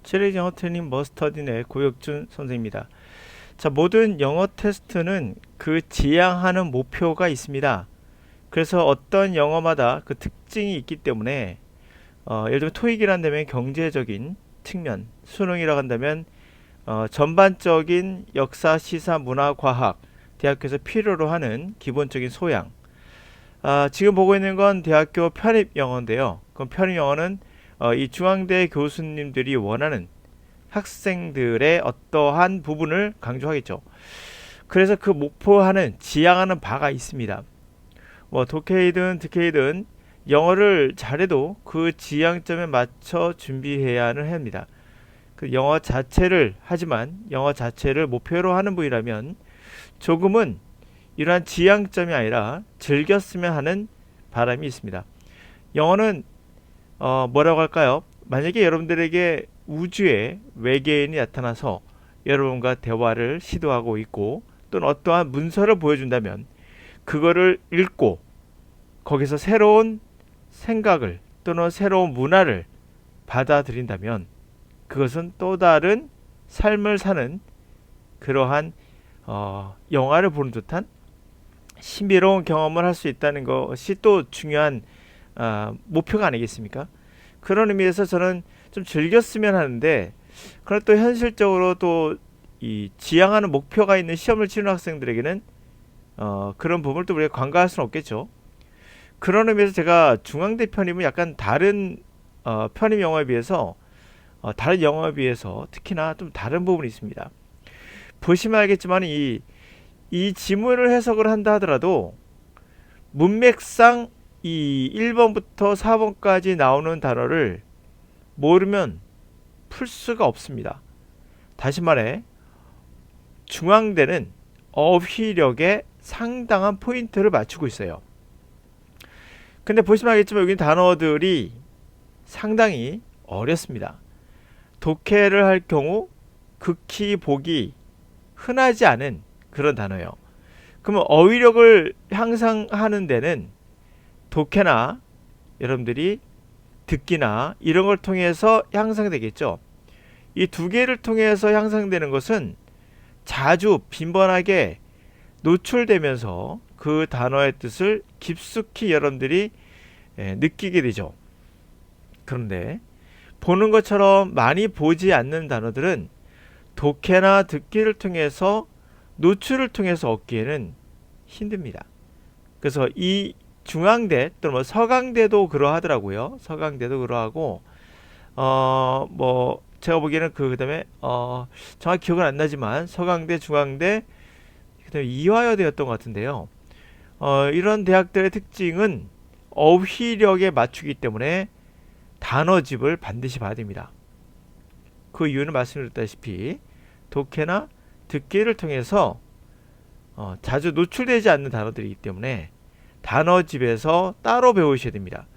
칠레 영어 트레이닝 머스터딘의 고혁준 선생입니다. 자, 모든 영어 테스트는 그 지향하는 목표가 있습니다. 그래서 어떤 영어마다 그 특징이 있기 때문에 예를 들면 토익이라 한다면 경제적인 측면, 수능이라고 한다면 전반적인 역사, 시사, 문화, 과학, 대학교에서 필요로 하는 기본적인 소양. 지금 보고 있는 건 대학교 편입 영어인데요. 그럼 편입 영어는 이 중앙대 교수님들이 원하는 학생들의 어떠한 부분을 강조하겠죠. 그래서 그 목표하는 지향하는 바가 있습니다. 뭐 독해이든 득해이든 영어를 잘해도 그 지향점에 맞춰 준비해야는 합니다. 그 영어 자체를 하지만 영어 자체를 목표로 하는 분이라면 조금은 이러한 지향점이 아니라 즐겼으면 하는 바람이 있습니다. 영어는 뭐라고 할까요? 만약에 여러분들에게 우주에 외계인이 나타나서 여러분과 대화를 시도하고 있고 또는 어떠한 문서를 보여준다면 그거를 읽고 거기서 새로운 생각을 또는 새로운 문화를 받아들인다면 그것은 또 다른 삶을 사는 그러한 영화를 보는 듯한 신비로운 경험을 할 수 있다는 것이 또 중요한 목표가 아니겠습니까? 그런 의미에서 저는 좀 즐겼으면 하는데 그러나 또 현실적으로 또 이 지향하는 목표가 있는 시험을 치는 학생들에게는 그런 부분을 또 우리가 간과할 수는 없겠죠. 그런 의미에서 제가 중앙대 편입은 약간 다른 편입 영어에 비해서 다른 영어에 비해서 특히나 좀 다른 부분이 있습니다. 보시면 알겠지만 이 지문을 해석을 한다 하더라도 문맥상 이 1번부터 4번까지 나오는 단어를 모르면 풀 수가 없습니다. 다시 말해 중앙대는 어휘력에 상당한 포인트를 맞추고 있어요. 근데 보시면 알겠지만 여기 단어들이 상당히 어렵습니다. 독해를 할 경우 극히 보기 흔하지 않은 그런 단어예요. 그러면 어휘력을 향상하는 데는 독해나 여러분들이 듣기나 이런 걸 통해서 향상되겠죠. 이 두 개를 통해서 향상되는 것은 자주 빈번하게 노출되면서 그 단어의 뜻을 깊숙이 여러분들이 느끼게 되죠. 그런데 보는 것처럼 많이 보지 않는 단어들은 독해나 듣기를 통해서 노출을 통해서 얻기에는 힘듭니다. 그래서 이 중앙대 또는 뭐 서강대도 그러하더라고요. 서강대도 그러하고 뭐 제가 보기에는 그다음에 정확히 기억은 안 나지만 서강대, 중앙대, 그다음에 이화여대였던 것 같은데요. 이런 대학들의 특징은 어휘력에 맞추기 때문에 단어집을 반드시 봐야 됩니다. 그 이유는 말씀드렸다시피 독해나 듣기를 통해서 자주 노출되지 않는 단어들이기 때문에 단어집에서 따로 배우셔야 됩니다.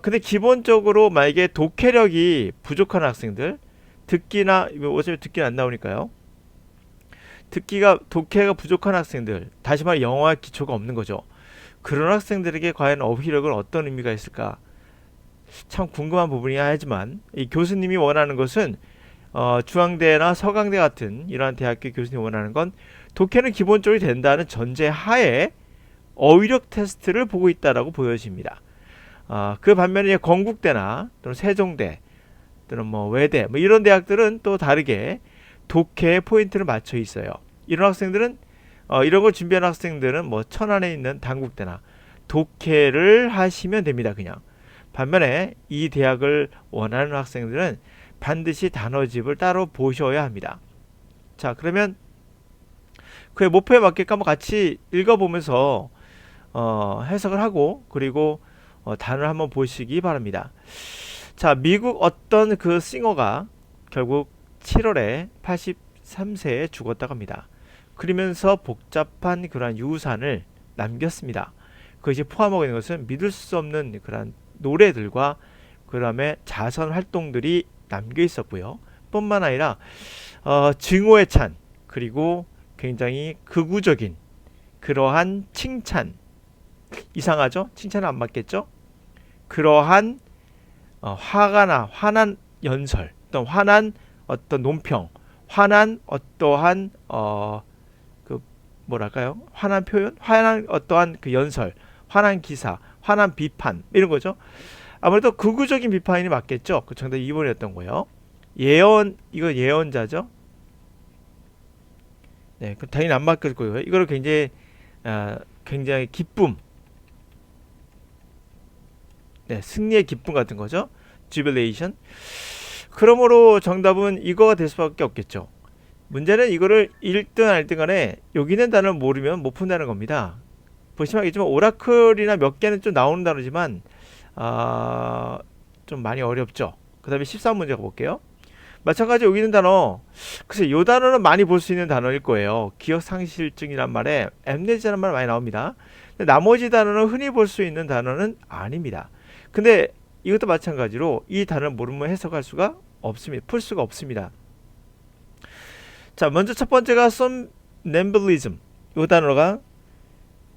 근데 기본적으로 만약에 독해력이 부족한 학생들, 듣기나 어차피 듣기는 안 나오니까요. 독해가 부족한 학생들, 다시 말해 영어의 기초가 없는 거죠. 그런 학생들에게 과연 어휘력은 어떤 의미가 있을까? 참 궁금한 부분이야 하지만 이 교수님이 원하는 것은 중앙대나 서강대 같은 이러한 대학교 교수님이 원하는 건 독해는 기본적으로 된다는 전제 하에 어휘력 테스트를 보고 있다라고 보여집니다. 그 반면에 건국대나 또는 세종대 또는 뭐 외대 뭐 이런 대학들은 또 다르게 독해에 포인트를 맞춰 있어요. 이런 학생들은 이런 걸 준비하는 학생들은 뭐 천안에 있는 단국대나 독해를 하시면 됩니다. 그냥 반면에 이 대학을 원하는 학생들은 반드시 단어집을 따로 보셔야 합니다. 자, 그러면 그의 목표에 맞게끔 한번 같이 읽어보면서 해석을 하고 그리고 단어를 한번 보시기 바랍니다. 자, 미국 어떤 그 싱어가 결국 7월에 83세에 죽었다고 합니다. 그러면서 복잡한 그러한 유산을 남겼습니다. 그것이 포함하고 있는 것은 믿을 수 없는 그러한 노래들과 그 다음에 자선 활동들이 남겨 있었고요. 뿐만 아니라 증오의 찬 그리고 굉장히 극우적인 그러한 칭찬, 이상하죠? 칭찬은 안 맞겠죠? 그러한 화가 나 화난 연설 어떤 환한 어떤 논평, 환한 어떠한 그 뭐랄까요? 환한 표현, 환한 어떠한 그 연설, 환한 기사, 환한 비판 이런 거죠. 아무래도 극우적인 비판이 맞겠죠. 그 정답 2번이었던 거예요. 예언, 이거 예언자죠. 네, 그 당연히 안 맞을 거고요. 이거를 굉장히 굉장히 기쁨, 네, 승리의 기쁨 같은 거죠. jubilation. 그러므로 정답은 이거가 될 수밖에 없겠죠. 문제는 이거를 1등 안 1등 간에 여기 있는 단어를 모르면 못 푼다는 겁니다. 보시면 알겠지만 오라클이나 몇 개는 좀 나오는 단어지만 좀 많이 어렵죠. 그 다음에 13문제 가볼게요. 마찬가지 여기 있는 단어, 글쎄 요 단어는 많이 볼 수 있는 단어일 거예요. 기억상실증이란 말에 엠네지아라는 말 많이 나옵니다. 근데 나머지 단어는 흔히 볼 수 있는 단어는 아닙니다. 근데 이것도 마찬가지로 이 단어를 모르면 해석할 수가 없습니다. 풀 수가 없습니다. 자, 먼저 첫 번째가 somnambulism. 이 단어가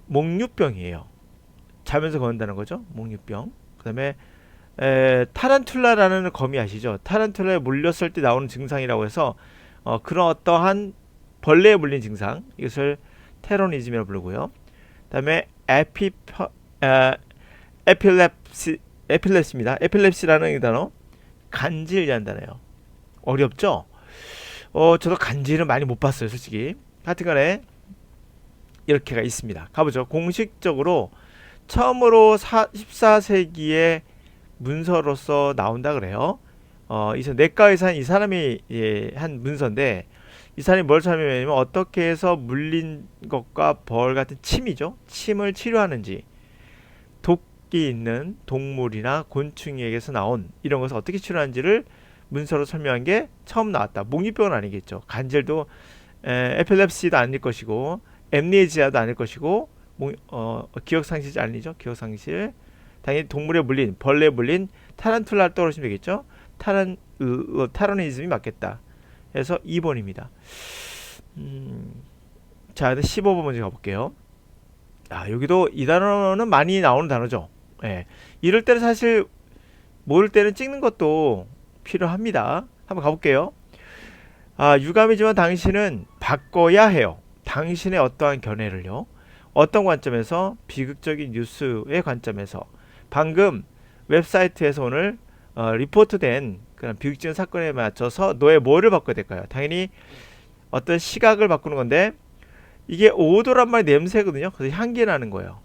목류병이에요. 자면서 건다는 거죠. 목류병. 그 다음에 타란툴라라는 거미 아시죠? 타란툴라에 물렸을 때 나오는 증상이라고 해서 그런 어떠한 벌레에 물린 증상, 이것을 테로니즘이라고 부르고요. 그 다음에 에필랩시입니다. 에필랩시라는 이 단어, 간질이라는 단어예요. 어렵죠? 저도 간질은 많이 못 봤어요, 솔직히. 하여튼간에 이렇게가 있습니다. 가보죠. 공식적으로 처음으로 14세기에 문서로서 나온다 그래요. 이 내과 의사는 이 사람이 한 문서인데, 이 사람이 뭘 설명하냐면 어떻게 해서 물린 것과 벌 같은 침이죠. 침을 치료하는지, 독이 있는 동물이나 곤충에게서 나온 이런 것을 어떻게 치료하는지를 문서로 설명한 게 처음 나왔다. 목류병은 아니겠죠. 간질도 에필랩시도 아닐 것이고, 엠네지아도 아닐 것이고, 기억상실이 아니죠. 기억상실. 당연히 동물에 물린, 벌레에 물린 타란툴라 떠오르시면 되겠죠. 타로니즘이 맞겠다. 그래서 2번입니다. 자, 15번 먼저 가볼게요. 여기도 이 단어는 많이 나오는 단어죠. 예. 이럴 때는 사실 모를 때는 찍는 것도 필요합니다. 한번 가볼게요. 유감이지만 당신은 바꿔야 해요. 당신의 어떠한 견해를요. 어떤 관점에서? 비극적인 뉴스의 관점에서. 방금 웹사이트에서 오늘 리포트된 그런 비극적인 사건에 맞춰서 너의 뭐를 바꿔야 될까요? 당연히 어떤 시각을 바꾸는 건데, 이게 오도란 말이 냄새거든요. 그래서 향기 나는 거예요.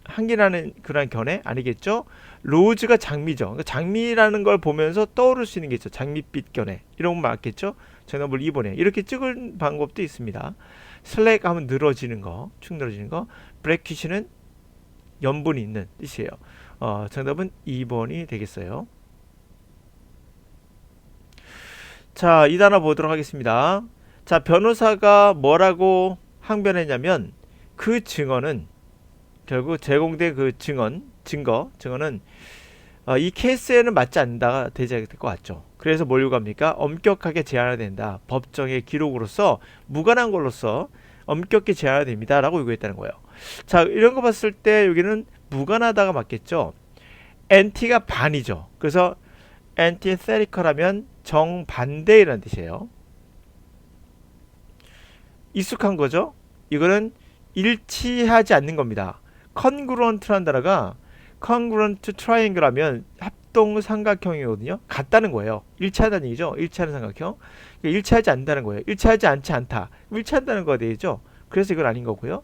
향기 나는 그런 견해 아니겠죠? 로즈가 장미죠. 그러니까 장미라는 걸 보면서 떠오를 수 있는 게 있죠. 장미빛 견해. 이런 건 맞겠죠? 정답을 2번에 이렇게 찍을 방법도 있습니다. 슬랙 하면 늘어지는 거, 축 늘어지는 거. 브레퀴시는 염분이 있는 뜻이에요. 정답은 2번이 되겠어요. 자, 이 단어 보도록 하겠습니다. 자, 변호사가 뭐라고 항변했냐면 그 증언은 결국 제공된 그 증거는 이 케이스에는 맞지 않는다가 되지 않을 것 같죠. 그래서 뭘 요구합니까? 엄격하게 제한해야 된다. 법정의 기록으로서 무관한 걸로서 엄격히 제한해야 됩니다. 라고 요구했다는 거예요. 자, 이런 거 봤을 때 여기는 무관하다가 맞겠죠. anti가 반이죠. 그래서 antithetical 하면 정반대라는 뜻이에요. 익숙한 거죠. 이거는 일치하지 않는 겁니다. congruent라는 단어가 congruent triangle 하면 합동 삼각형이거든요. 같다는 거예요. 일치하다는 얘기죠. 일치하는 삼각형. 일치하지 않는다는 거예요. 일치하지 않지 않다. 일치한다는 거가 되죠. 그래서 이건 아닌 거고요.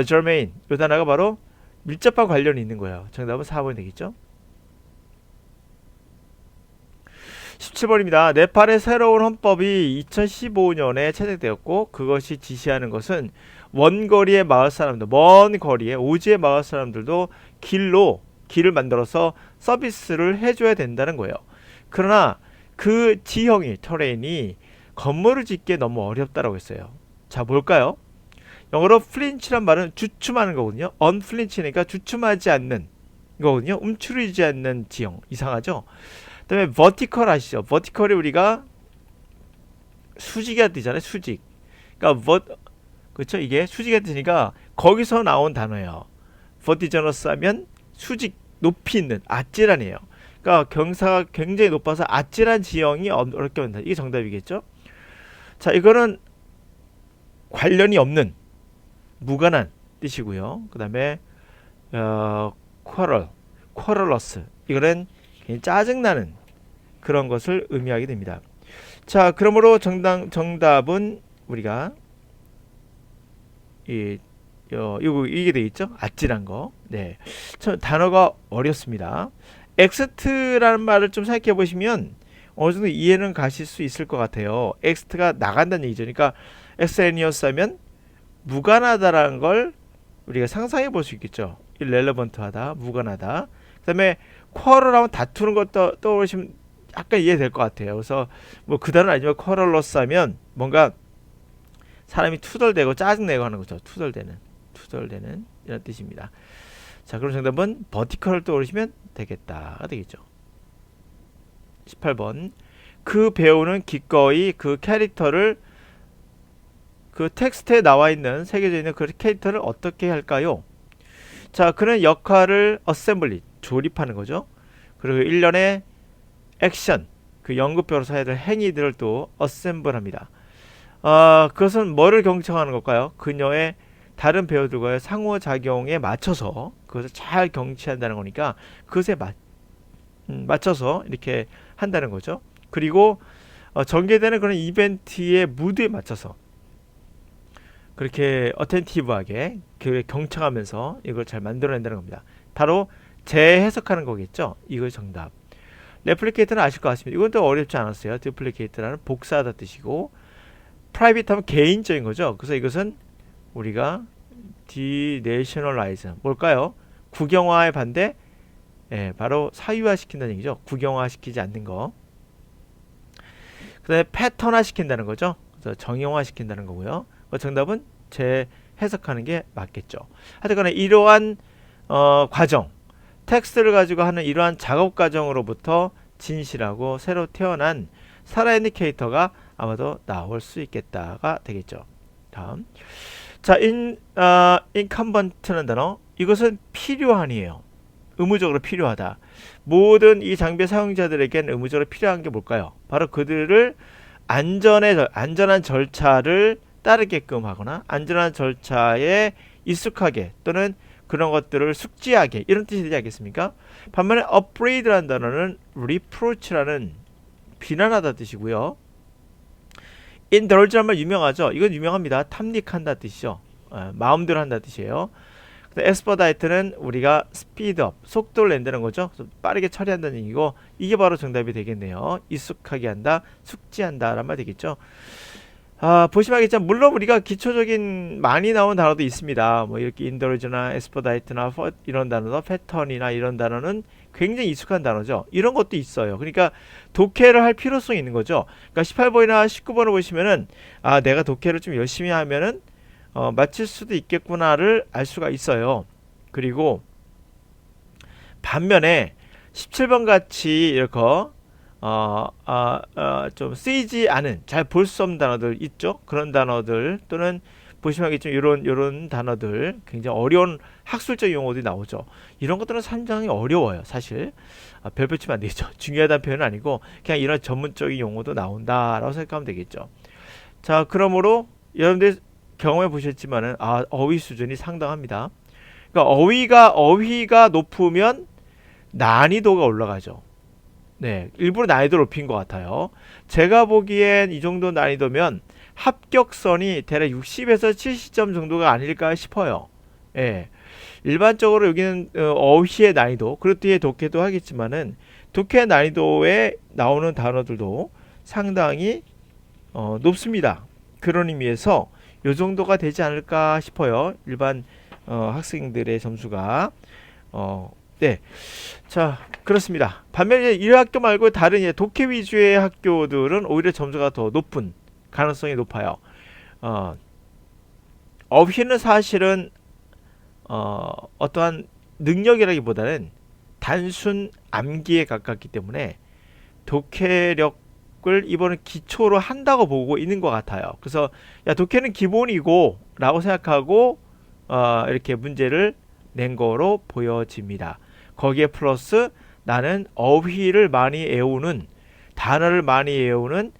germane, 이 단어가 바로 밀접한 관련이 있는 거예요. 정답은 4번이 되겠죠. 17번입니다. 네팔의 새로운 헌법이 2015년에 채택되었고 그것이 지시하는 것은 원거리의 마을 사람들, 먼 거리에 오지의 마을 사람들도 길을 만들어서 서비스를 해줘야 된다는 거예요. 그러나 그 지형이, 터레인이 건물을 짓기에 너무 어렵다라고 했어요. 자, 뭘까요? 영어로 flinch란 말은 주춤하는 거거든요. unflinch니까 주춤하지 않는 거거든요. 움츠리지 않는 지형. 이상하죠? 그 다음에 vertical 아시죠? vertical이 우리가 수직이 되잖아요. 수직. 그러니까 그렇죠? 이게 수직이 되니까 거기서 나온 단어예요. vertiginous 하면 수직, 높이 있는, 아찔한이에요. 그러니까 경사가 굉장히 높아서 아찔한 지형이 어렵게 만든다. 이게 정답이겠죠? 자, 이거는 관련이 없는 무관한 뜻이고요. 그 다음에 quarrelous 이거는 굉장히 짜증나는 그런 것을 의미하게 됩니다. 자, 그러므로 정답은 우리가 이게 돼 있죠? 아찔한 거. 네, 단어가 어렵습니다. ext라는 말을 좀 생각해 보시면 어느 정도 이해는 가실 수 있을 것 같아요. ext가 나간다는 얘기죠. 그러니까 extraneous 하면 무관하다라는 걸 우리가 상상해 볼 수 있겠죠. irrelevant하다, 무관하다. 그 다음에 quarrel하면 다투는 것도 떠오르시면 약간 이해될 것 같아요. 그래서 뭐 그 단어는 아니지만 quarrelous 하면 뭔가 사람이 투덜대고 짜증내고 하는 거죠. 투덜대는 이런 뜻입니다. 자, 그럼 정답은 vertical을 떠오르시면 되겠다가 되겠죠. 18번. 그 배우는 기꺼이 그 캐릭터를 그 텍스트에 나와 있는 새겨져 있는 그 캐릭터를 어떻게 할까요? 자, 그는 역할을 어셈블리 조립하는 거죠. 그리고 일련의 액션 그 연극배우로 사야 될 행위들을 또 어셈블합니다. 그것은 뭐를 경청하는 걸까요? 그녀의 다른 배우들과의 상호작용에 맞춰서 그것을 잘 경치한다는 거니까 그것에 맞춰서 이렇게 한다는 거죠. 그리고 전개되는 그런 이벤트의 무드에 맞춰서 그렇게 어텐티브하게 경청하면서 이걸 잘 만들어낸다는 겁니다. 바로 재해석하는 거겠죠. 이거 정답. 레플리케이트는 아실 것 같습니다. 이건 또 어렵지 않았어요. 디플리케이트라는 복사하다 뜻이고 프라이빗 하면 개인적인 거죠. 그래서 이것은 우리가 디내셔널라이즈 뭘까요? 국영화의 반대? 예, 바로 사유화시킨다는 얘기죠. 국영화시키지 않는 거. 그 다음에 패턴화시킨다는 거죠. 그래서 정형화시킨다는 거고요. 정답은 재해석하는 게 맞겠죠. 하여튼 이러한 과정, 텍스트를 가지고 하는 이러한 작업 과정으로부터 진실하고 새로 태어난 살아있는 캐릭터가 아마도 나올 수 있겠다가 되겠죠. 다음. 자, incumbent는 단어. 이것은 필요한이에요. 의무적으로 필요하다. 모든 이 장비의 사용자들에겐 의무적으로 필요한 게 뭘까요? 바로 그들을 안전한 절차를 따르게끔 하거나 안전한 절차에 익숙하게 또는 그런 것들을 숙지하게 이런 뜻이 되지 않겠습니까? 반면에 upbraid라는 단어는 reproach라는 비난하다 뜻이고요. indulge라는 말 유명하죠. 이건 유명합니다. 탐닉한다 뜻이죠. 마음대로 한다 뜻이에요. expedite는 우리가 speed up, 속도를 낸다는 거죠. 빠르게 처리한다는 얘기고 이게 바로 정답이 되겠네요. 익숙하게 한다, 숙지한다 라는 말 되겠죠. 보시면 알겠지만 물론 우리가 기초적인 많이 나온 단어도 있습니다. 뭐 이렇게 indulge나 expedite나 이런 단어도 패턴이나 이런 단어는 굉장히 익숙한 단어죠. 이런 것도 있어요. 그러니까 독해를 할 필요성이 있는 거죠. 그러니까 18번이나 19번을 보시면은 내가 독해를 좀 열심히 하면은 맞출 수도 있겠구나를 알 수가 있어요. 그리고 반면에 17번 같이 이렇게 좀 쓰이지 않은 잘 볼 수 없는 단어들 있죠. 그런 단어들 또는 보시면 알겠지만 이런 단어들 굉장히 어려운 학술적 용어들이 나오죠. 이런 것들은 상당히 어려워요. 사실 별표 치면 안 되겠죠. 중요하다는 표현은 아니고 그냥 이런 전문적인 용어도 나온다라고 생각하면 되겠죠. 자, 그러므로 여러분들 경험해 보셨지만은 어휘 수준이 상당합니다. 그러니까 어휘가 높으면 난이도가 올라가죠. 네, 일부러 난이도를 높인 것 같아요. 제가 보기엔 이 정도 난이도면 합격선이 대략 60에서 70점 정도가 아닐까 싶어요. 예. 일반적으로 여기는 어휘의 난이도, 그리고 뒤에 독해도 하겠지만은 독해 난이도에 나오는 단어들도 상당히 높습니다. 그런 의미에서 요 정도가 되지 않을까 싶어요. 일반 학생들의 점수가 네. 자, 그렇습니다. 반면에 이 학교 말고 다른 독해 위주의 학교들은 오히려 점수가 더 높은 가능성이 높아요. 어휘는 사실은 어떠한 능력이라기보다는 단순 암기에 가깝기 때문에 독해력을 이번에 기초로 한다고 보고 있는 것 같아요. 그래서 독해는 기본이고 라고 생각하고 이렇게 문제를 낸 거로 보여집니다. 거기에 플러스 나는 어휘를 많이 외우는, 단어를 많이 외우는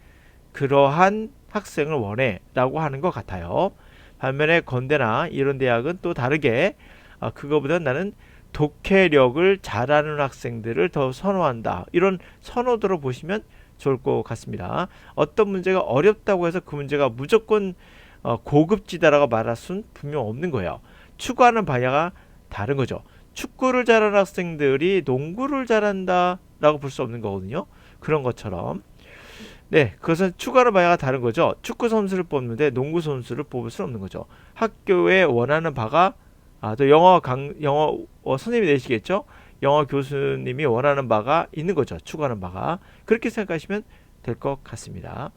그러한 학생을 원해 라고 하는 것 같아요. 반면에 건대나 이런 대학은 또 다르게 그거보다 나는 독해력을 잘하는 학생들을 더 선호한다. 이런 선호도로 보시면 좋을 것 같습니다. 어떤 문제가 어렵다고 해서 그 문제가 무조건 고급지다라고 말할 수는 분명 없는 거예요. 추구하는 분야가 다른 거죠. 축구를 잘하는 학생들이 농구를 잘한다라고 볼 수 없는 거거든요. 그런 것처럼. 네, 그것은 추구하는 분야가 다른 거죠. 축구 선수를 뽑는데 농구 선수를 뽑을 수는 없는 거죠. 학교에 원하는 바가 또 영어 선생님이 되시겠죠? 영어 교수님이 원하는 바가 있는 거죠. 추구하는 바가. 그렇게 생각하시면 될 것 같습니다.